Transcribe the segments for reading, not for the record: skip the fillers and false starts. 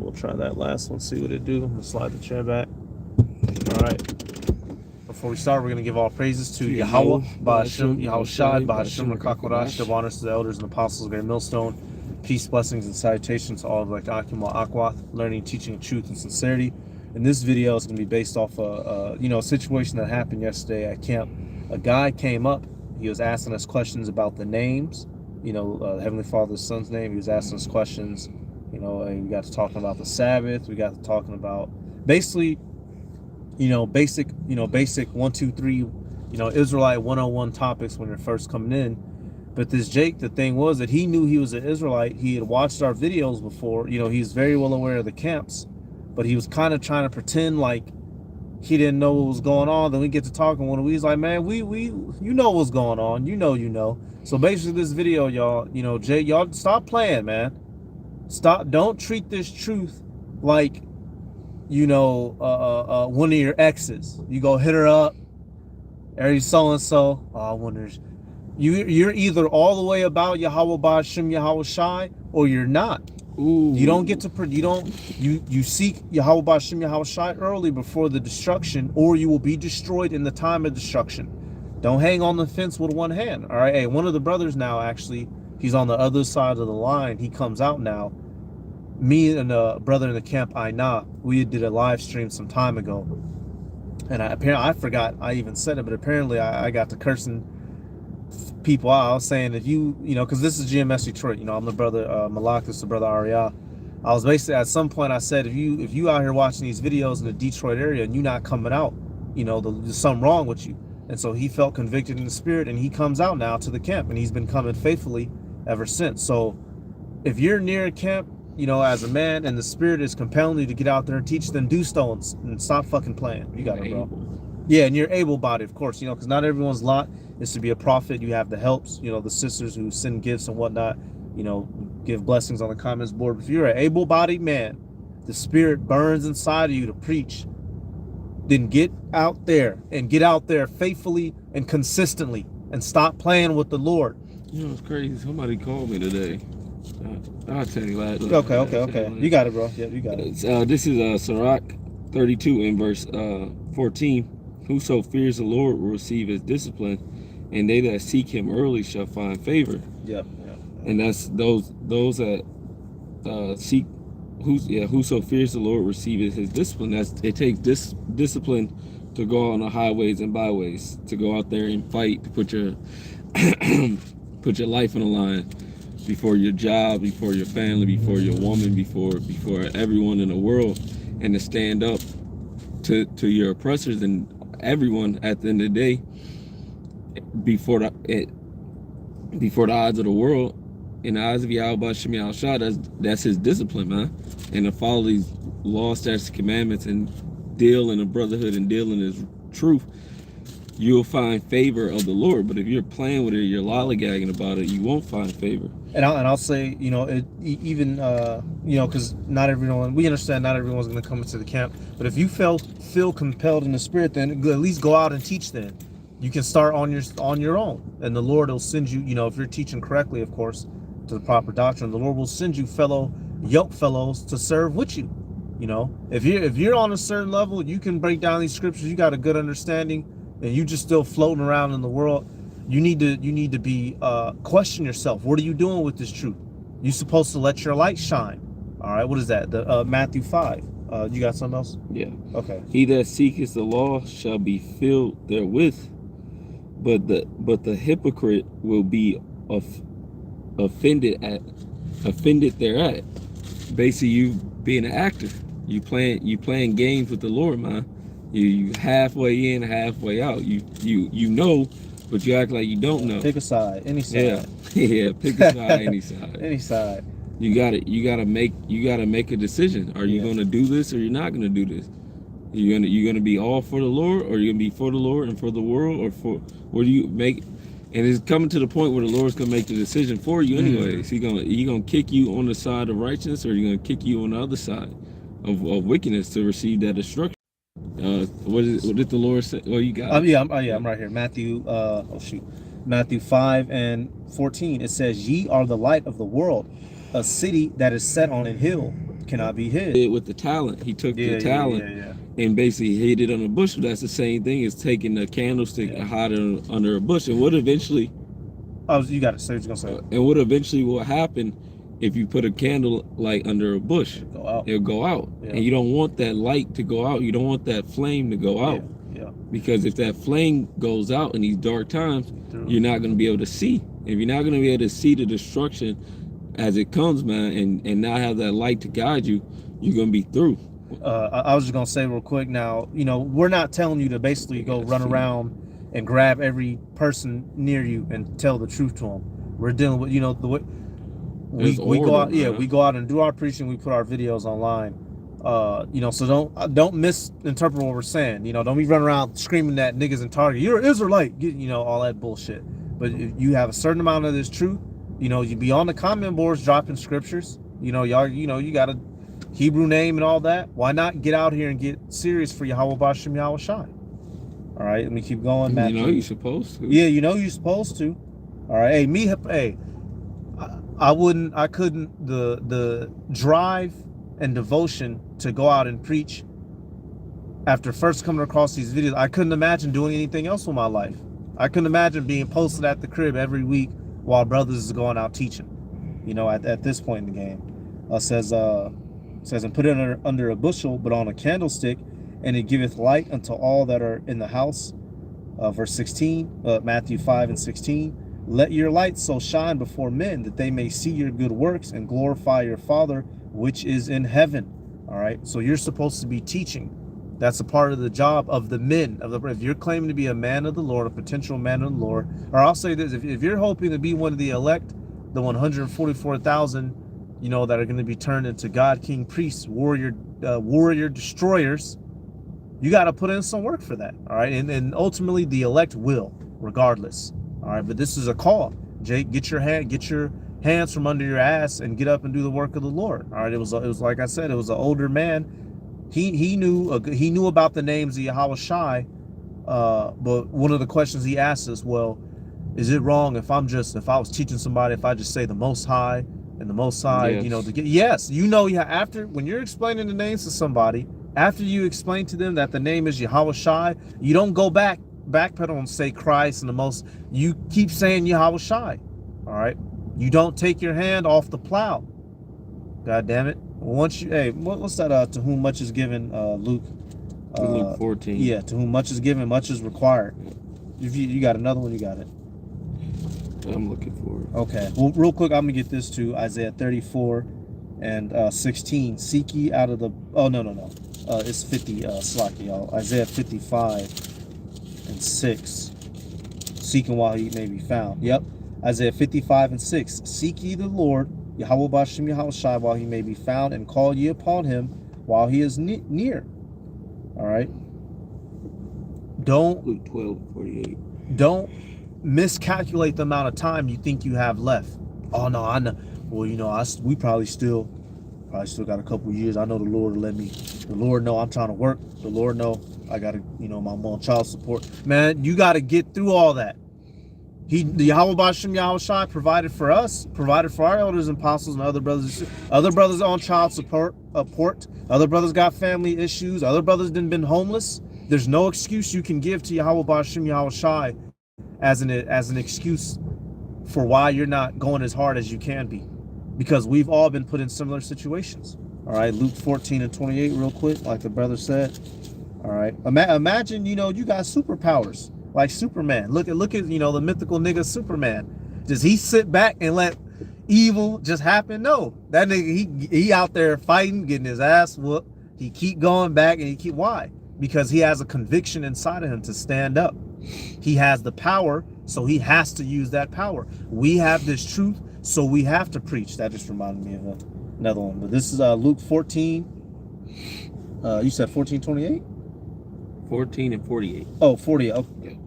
we'll try that last one, see what it do. I'm gonna slide the chair back. All right. Before we start, we're gonna give all praises to Yahweh, Ba'ashem, Yahweh Shai, Ba'ashem, Rakakwadash, double honors to the elders and apostles of Great Millstone. Peace, blessings, and salutations to all of like Akim Wa Akwath, learning, teaching, truth, and sincerity. And this video is gonna be based off a situation that happened yesterday at camp. A guy came up. He was asking us questions about the names. Heavenly Father's Son's name. He was asking us questions. And we got to talking about the Sabbath. We got to talking about basically, basic 1, 2, 3, Israelite 101 topics when you're first coming in. But this Jake, the thing was that he knew he was an Israelite. He had watched our videos before. He's very well aware of the camps, but he was kind of trying to pretend like he didn't know what was going on. Then we get to talking when we was like, man, we you know what's going on. You know. So basically this video, y'all, Jay, y'all stop playing, man. Stop. Don't treat this truth like, one of your exes. You go hit her up. Are you so-and-so? Oh, I wonder. You're either all the way about Yahweh Ba'ashem Yahweh Shai, or you're not. Ooh. You don't get to, you seek Yahweh Ba'ashem Yahweh Shai early before the destruction, or you will be destroyed in the time of destruction. Don't hang on the fence with one hand. All right. Hey, one of the brothers now, actually, he's on the other side of the line. He comes out now. Me and a brother in the camp, Aina, we did a live stream some time ago. And I forgot I even said it, but apparently I got to cursing people out. I was saying, if because this is GMS Detroit, I'm the brother Malak, this is the brother Arya. I was basically, at some point I said, if you out here watching these videos in the Detroit area and you not coming out, there's something wrong with you. And so he felt convicted in the spirit, and he comes out now to the camp, and he's been coming faithfully ever since. So if you're near a camp, as a man, and the spirit is compelling you to get out there and teach, then do so and stop fucking playing. You got it, bro. Yeah, and you're able-bodied, of course, because not everyone's lot is to be a prophet. You have the helps, the sisters who send gifts and whatnot, give blessings on the comments board. But if you're an able-bodied man, the spirit burns inside of you to preach, then get out there and get out there faithfully and consistently and stop playing with the Lord. It's crazy. Somebody called me today. I'll tell you that. Okay. You got it, bro. Yeah, you got it. This is Sirach 32 in verse 14. Whoso fears the Lord will receive his discipline, and they that seek him early shall find favor. Yep. And that's those that seek. Whoso fears the Lord receives his discipline. It takes this discipline to go on the highways and byways, to go out there and fight, to put your put your life on the line before your job, before your family, before your woman, before everyone in the world, and to stand up to your oppressors and everyone at the end of the day before the eyes of the world. In the eyes of Yahweh Ba'ashem Yahweh Shai, that's his discipline, man. And to follow these laws, statutes, commandments, and deal in the brotherhood and deal in his truth, you'll find favor of the Lord. But if you're playing with it, you're lollygagging about it, you won't find favor. And I'll say, because not everyone, we understand not everyone's going to come into the camp. But if you feel compelled in the spirit, then at least go out and teach. Then you can start on your own, and the Lord will send you. If you're teaching correctly, of course, to the proper doctrine, the Lord will send you yoke fellows to serve with you. If you're on a certain level, you can break down these scriptures. You got a good understanding, and you just still floating around in the world. You need to be question yourself. What are you doing with this truth? You're supposed to let your light shine. All right, what is that? The Matthew 5. You got something else? Yeah. Okay. He that seeketh the law shall be filled therewith, but the hypocrite will be offended thereat. Basically, you being an actor, you playing games with the Lord, man. You halfway in, halfway out. You know, but you act like you don't know. Pick a side, any side. Yeah, pick a side, any side. Any side. You gotta make a decision. Are you gonna do this, or you're not gonna do this? You're gonna be all for the Lord, or you're gonna be for the Lord and for the world, or for what do you make? And it's coming to the point where the Lord's gonna make the decision for you anyways. He gonna kick you on the side of righteousness, or you're gonna kick you on the other side of wickedness to receive that destruction. What did the Lord say? Well, you got it. I'm right here. Matthew 5:14. It says, "Ye are the light of the world. A city that is set on a hill cannot be hid. With the talent, he took Yeah, the talent yeah. and basically hid it on a bushel. That's the same thing as taking a candlestick and hiding it under a bush. And what eventually, You got to say what you're gonna say. and what eventually will happen if you put a candle light under a bush? Go out. It'll go out, Yeah. and you don't want that light to go out. You don't want that flame to go out, Yeah. because if that flame goes out in these dark times, you're not going to be able to see. If you're not going to be able to see the destruction as it comes, man, and not have that light to guide you, you're going to be through. I was just gonna say real quick. Now, we're not telling you to basically go run around and grab every person near you and tell the truth to them. We're dealing with, the way we go out. Yeah, we go out and do our preaching. We put our videos online. So don't misinterpret what we're saying. Don't be running around screaming at niggas in Target, "You're an Israelite," all that bullshit. But if you have a certain amount of this truth, you be on the comment boards dropping scriptures. Y'all, you got a Hebrew name and all that. Why not get out here and get serious for Yahweh Bashem Yahweh Shai? All right, let me keep going. Matthew. You're supposed to. Yeah, you're supposed to. All right, I couldn't. The drive and devotion to go out and preach after first coming across these videos, I couldn't imagine doing anything else with my life. I couldn't imagine being posted at the crib every week while brothers is going out teaching. At this point in the game, says and put it under a bushel, but on a candlestick, and it giveth light unto all that are in the house. Verse 16, Matthew 5:16. Let your light so shine before men that they may see your good works and glorify your Father which is in heaven. All right, so you're supposed to be teaching. That's a part of the job of the men if you're claiming to be a man of the Lord, a potential man of the Lord. Or I'll say this: if you're hoping to be one of the elect, the 144,000, that are going to be turned into God King priests, warrior destroyers, you got to put in some work for that. All right, and ultimately the elect will, regardless. All right, but this is a call. Jake, get your hands from under your ass and get up and do the work of the Lord. All right, it was like I said, it was an older man. He knew about the names of Yahweh Shai, but one of the questions he asked us, well, is it wrong if I was teaching somebody, if I just say the Most High and the Most High, yes. After when you're explaining the names to somebody, after you explain to them that the name is Yahweh Shai, you don't go backpedal and say Christ and you keep saying Yahweh Shai. All right, you don't take your hand off the plow. God damn it. Once what's that? To whom much is given, Luke. Luke 14. Yeah, to whom much is given, much is required. If you got another one, you got it. I'm looking for it. Okay. Well, real quick, I'm gonna get this to Isaiah 34 and 16. Seek ye out of the. Oh no. It's 50. Slacky, y'all. Isaiah 55 and 6. Seeking while he may be found. Yep. Isaiah 55 and 6. Seek ye the Lord, Yahweh Bashem Yahweh Shai, while he may be found, and call ye upon him while he is near. All right. Don't Luke 12:48. Don't miscalculate the amount of time you think you have left. Oh no, I know. Well, we probably still got a couple years. I know the Lord will let me. The Lord know I'm trying to work. The Lord know I gotta, I'm on child support. Man, you gotta get through all that. The Yahweh Bashem Yahweh Shai provided for us, provided for our elders and apostles and other brothers. Other brothers on child support. Other brothers got family issues. Other brothers been homeless. There's no excuse you can give to Yahweh Bashem Yahweh Shai as an excuse for why you're not going as hard as you can be, because we've all been put in similar situations. All right, Luke 14 and 28, real quick, like the brother said. All right, imagine you got superpowers like Superman. Look at the mythical nigga Superman. Does he sit back and let evil just happen? No, that nigga he out there fighting, getting his ass whooped. He keep going back, and why? Because he has a conviction inside of him to stand up. He has the power, so he has to use that power. We have this truth, so we have to preach. That just reminded me of another one. But this is Luke 14. You said 14:28? 14 and 48. Oh, 40. Okay.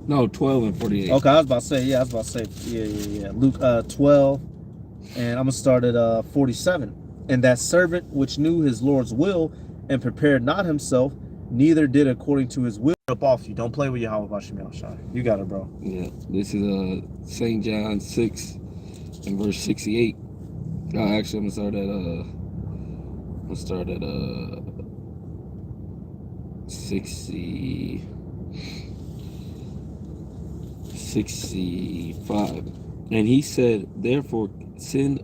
No, 12 and 48. Okay, I was about to say. Yeah. Luke 12, and I'm gonna start at 47. And that servant which knew his Lord's will and prepared not himself, neither did according to his will. Up off you. Don't play with Yahweh Bashem Yahweh Shai. You got it, bro. Yeah, this is St. John 6 and verse 68. Actually, I'm gonna start at Let's start at 65. And he said, therefore said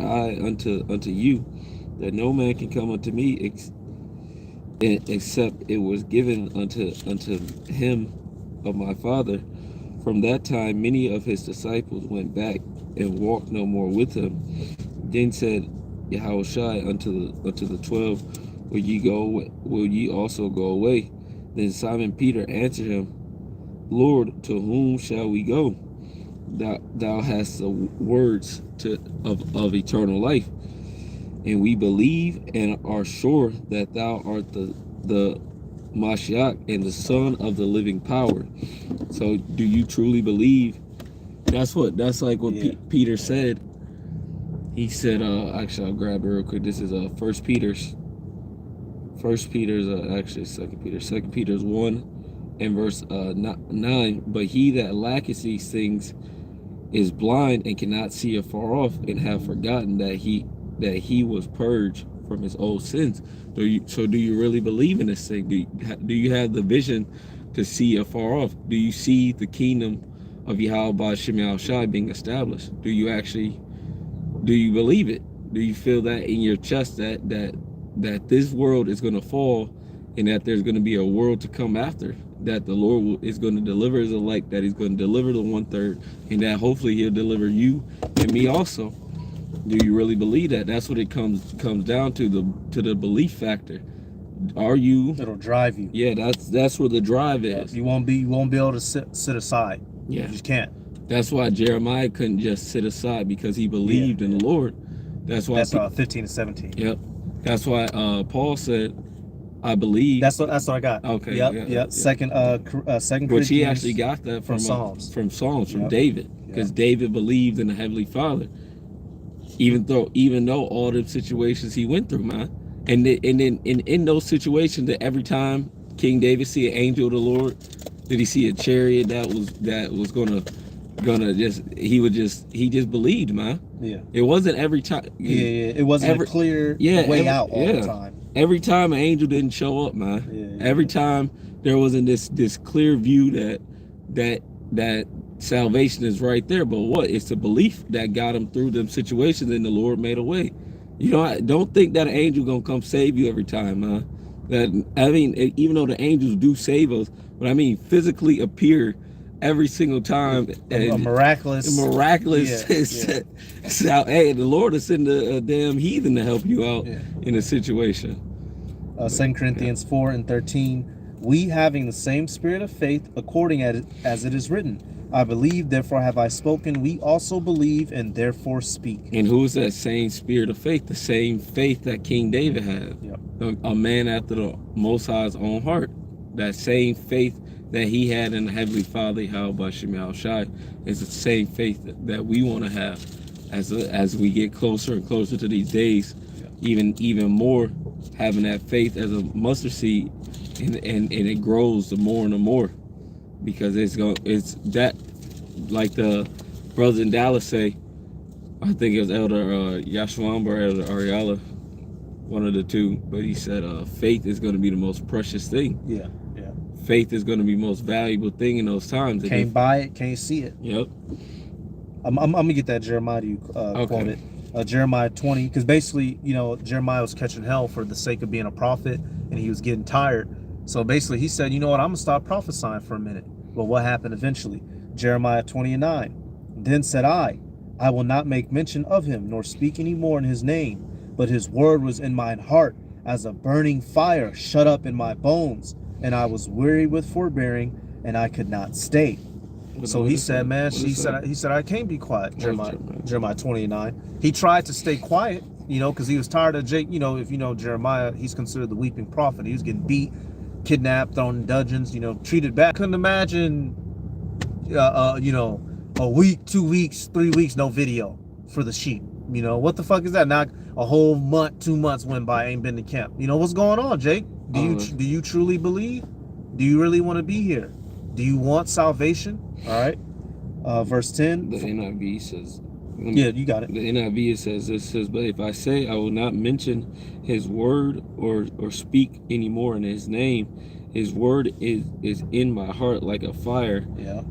I unto you, that no man can come unto me except it was given unto him of my Father. From that time many of his disciples went back and walked no more with him. Then said Yahushua unto the 12, will ye also go away? Then Simon Peter answered him, Lord, to whom shall we go? Thou hast the words of eternal life, and we believe and are sure that thou art the Mashiach and the Son of the living power. So do you truly believe? That's like what Peter said. He said, actually, I'll grab it real quick. This is First Peter's actually Second Peter's 1 and verse 9. But he that lacketh these things is blind and cannot see afar off, and have forgotten that he was purged from his old sins. Do you really believe in this thing? Do you have the vision to see afar off? Do you see the kingdom of Yahweh Shem Yahushai being established? Do you believe it? Do you feel that in your chest that this world is going to fall, and that there's going to be a world to come after, that the Lord is going to deliver his elect, that he's going to deliver the 1/3, and that hopefully he'll deliver you and me also? Do you really believe that? That's what it comes down to the belief factor. Are you? It'll drive you. Yeah, that's where the drive is. You won't be able to sit aside. Yeah, you just can't. That's why Jeremiah couldn't just sit aside, because he believed in the Lord. That's why. That's 15 and 17. Yep. That's why Paul said, I believe. That's what I got. Okay. Yep. Second Corinthians. Which he actually got that from Psalms. From David, because David believed in the Heavenly Father, even though all the situations he went through, man. And then in those situations, that every time King David see an angel of the Lord, did he see a chariot that was gonna just he just believed, man. Yeah. It wasn't every time. It wasn't a clear way out all the time. Every time an angel didn't show up, man. Every time there wasn't this clear view that salvation is right there. But what? It's the belief that got him through them situations, and the Lord made a way. You know, don't think that an angel gonna come save you every time, man. Even though the angels do save us, but I mean physically appear every single time. A miraculous. So, hey, the Lord will send a damn heathen to help you out in a situation. 2 Corinthians 4 and 13. We having the same spirit of faith, according as it is written, I believe, therefore have I spoken. We also believe, and therefore speak. And who is that same spirit of faith? The same faith that King David had. Yep. A man after the Most High's own heart. That same faith that he had in the Heavenly Father, Yahweh Shem Yahushai, is the same faith that we want to have as we get closer and closer to these days. Yep. Even more, having that faith as a mustard seed, and it grows the more and the more, because it's that, like the brothers in Dallas say, I think it was Elder Yashwamba or Elder Ariala, one of the two, but he said faith is going to be the most precious thing. Yeah. Faith is going to be the most valuable thing in those times. Can't buy it, can't see it. Yep. I'm gonna get that Jeremiah you quoted. Jeremiah 20, because basically, Jeremiah was catching hell for the sake of being a prophet, and he was getting tired. So basically he said, you know what, I'm gonna stop prophesying for a minute. But what happened eventually? Jeremiah 20 and 9. Then said I will not make mention of him, nor speak any more in his name. But his word was in mine heart, as a burning fire shut up in my bones. And I was weary with forbearing, and I could not stay. So he said, man, he said, I can't be quiet. Jeremiah 20 and 9. He tried to stay quiet, because he was tired of Jake. If you know Jeremiah, he's considered the weeping prophet. He was getting beat, kidnapped, thrown in dungeons, treated bad. Couldn't imagine, a week, 2 weeks, 3 weeks, no video for the sheep. What the fuck is that? Not a whole month, 2 months went by, ain't been to camp. What's going on, Jake? Do you truly believe? Do you really want to be here? Do you want salvation? All right. Verse 10. The NIV says, Yeah, you got it. The NIV it says, but if I say I will not mention his word or speak anymore in his name, his word is in my heart like a fire,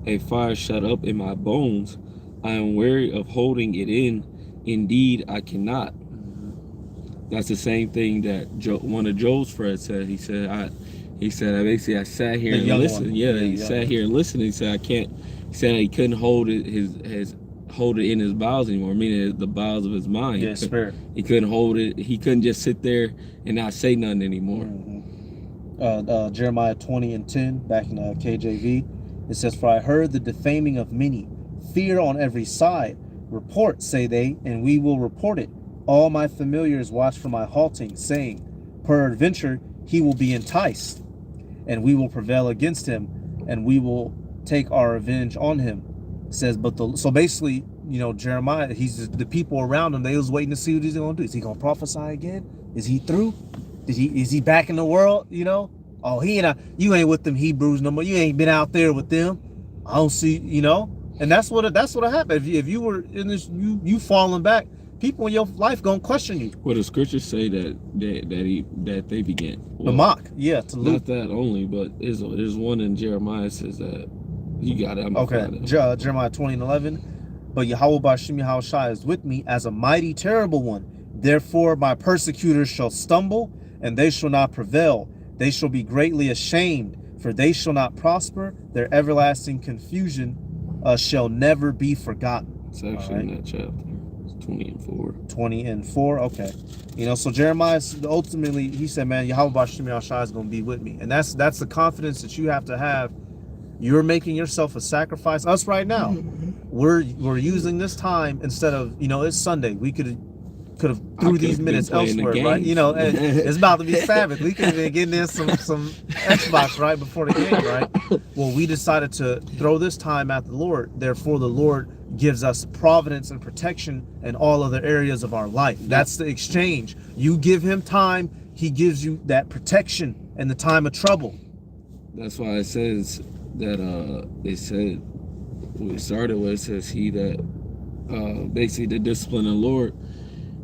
a fire shut up in my bones. I am weary of holding it in. Indeed, I cannot. That's the same thing that one of Joel's friends said. He said, I sat here and listened. He sat here and listened. He said, I can't. He said he couldn't hold it hold it in his bowels anymore, meaning the bowels of his mind. Yeah, spirit. He couldn't hold it. He couldn't just sit there and not say nothing anymore. Jeremiah 20:10, back in KJV, it says, for I heard the defaming of many, fear on every side. Report, say they, and we will report it. All my familiars watch for my halting, saying, peradventure he will be enticed, and we will prevail against him, and we will take our revenge on him. It says, so basically, Jeremiah, the people around him, they was waiting to see what he's gonna do. Is he gonna prophesy again? Is he through? Is he back in the world? Oh, you ain't with them Hebrews no more. You ain't been out there with them. I don't see, and that's what happened. If you were in this, you falling back, people in your life gonna question you. Well, the scriptures say that they began to mock, to not that only, but there's one in Jeremiah says that. You got it. Jeremiah 20:11. But Yahweh Bashim Yahushai is with me as a mighty terrible one. Therefore my persecutors shall stumble, and they shall not prevail. They shall be greatly ashamed, for they shall not prosper. Their everlasting confusion shall never be forgotten. It's actually in that chapter. 20:4. Okay. So Jeremiah ultimately, he said, man, Yahweh Bashim Yahushai is going to be with me. And that's the confidence that you have to have. You're making yourself a sacrifice. Us right now, we're using this time instead of, it's Sunday. We could have threw these minutes elsewhere, right? It's about to be Sabbath. We could have been getting in some Xbox right before the game, right? Well, we decided to throw this time at the Lord. Therefore, the Lord gives us providence and protection in all other areas of our life. That's the exchange. You give him time, he gives you that protection in the time of trouble. That's why it says that it said we started with, it says he that basically the discipline of the Lord,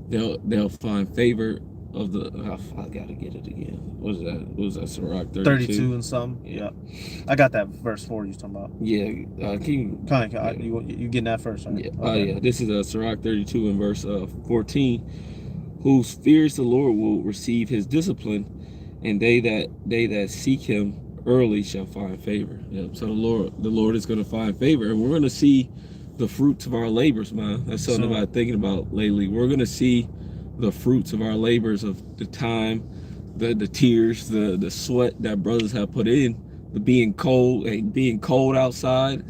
they'll find favor of the I gotta get it again. What was that Sirach 32 and some? Yeah. I got that verse 4 you was talking about. Yeah. You getting that first, right? Yeah. Okay. This is Sirach 32 and verse 14. Whose fears the Lord will receive his discipline, and they that seek him early shall find favor. Yep. So the Lord is going to find favor, and we're going to see the fruits of our labors, man. That's something I've been thinking about lately. We're going to see the fruits of our labors, of the time, the tears, the sweat that brothers have put in, the being cold outside.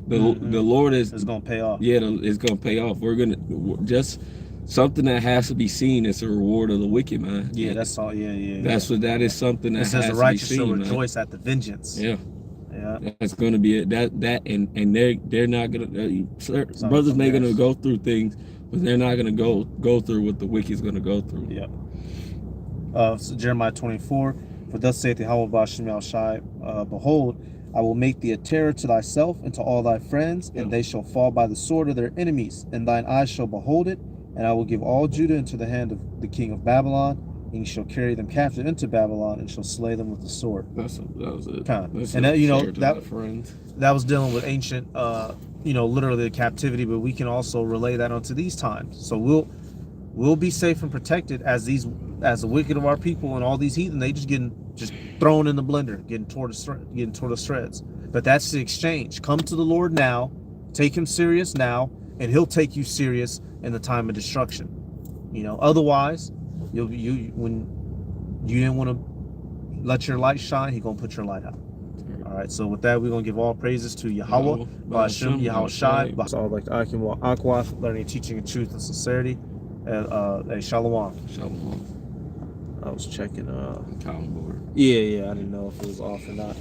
The Lord is going to pay off. Yeah, it's going to pay off. We're going to just something that has to be seen is the reward of the wicked, man. Yeah, that's all. Yeah. That is something that has to be seen. The righteous shall rejoice at the vengeance. Yeah. That's going to be it. And they're not going to. Brothers may going to go through things, but they're not going to go through what the wicked is going to go through. Yeah. So Jeremiah 24. For thus saith Yahweh Bashim Yahushai, behold, I will make thee a terror to thyself and to all thy friends, and they shall fall by the sword of their enemies, and thine eyes shall behold it. And I will give all Judah into the hand of the king of Babylon, and he shall carry them captive into Babylon, and shall slay them with the sword. That was it. And that was dealing with ancient, literally the captivity. But we can also relay that onto these times. So we'll be safe and protected as the wicked of our people and all these heathen, they just thrown in the blender, getting toward the shreds. But that's the exchange. Come to the Lord now, take him serious now, and he'll take you serious in the time of destruction. Otherwise, when you didn't want to let your light shine, he's gonna put your light out. All right. So with that, we're gonna give all praises to Yahweh, Ba'ashem, Yahushai. So I'd like to Akim Aquath, learning, teaching, and truth and sincerity, and Shalom. Shalom. I was checking Calm board. Yeah, I didn't know if it was off or not.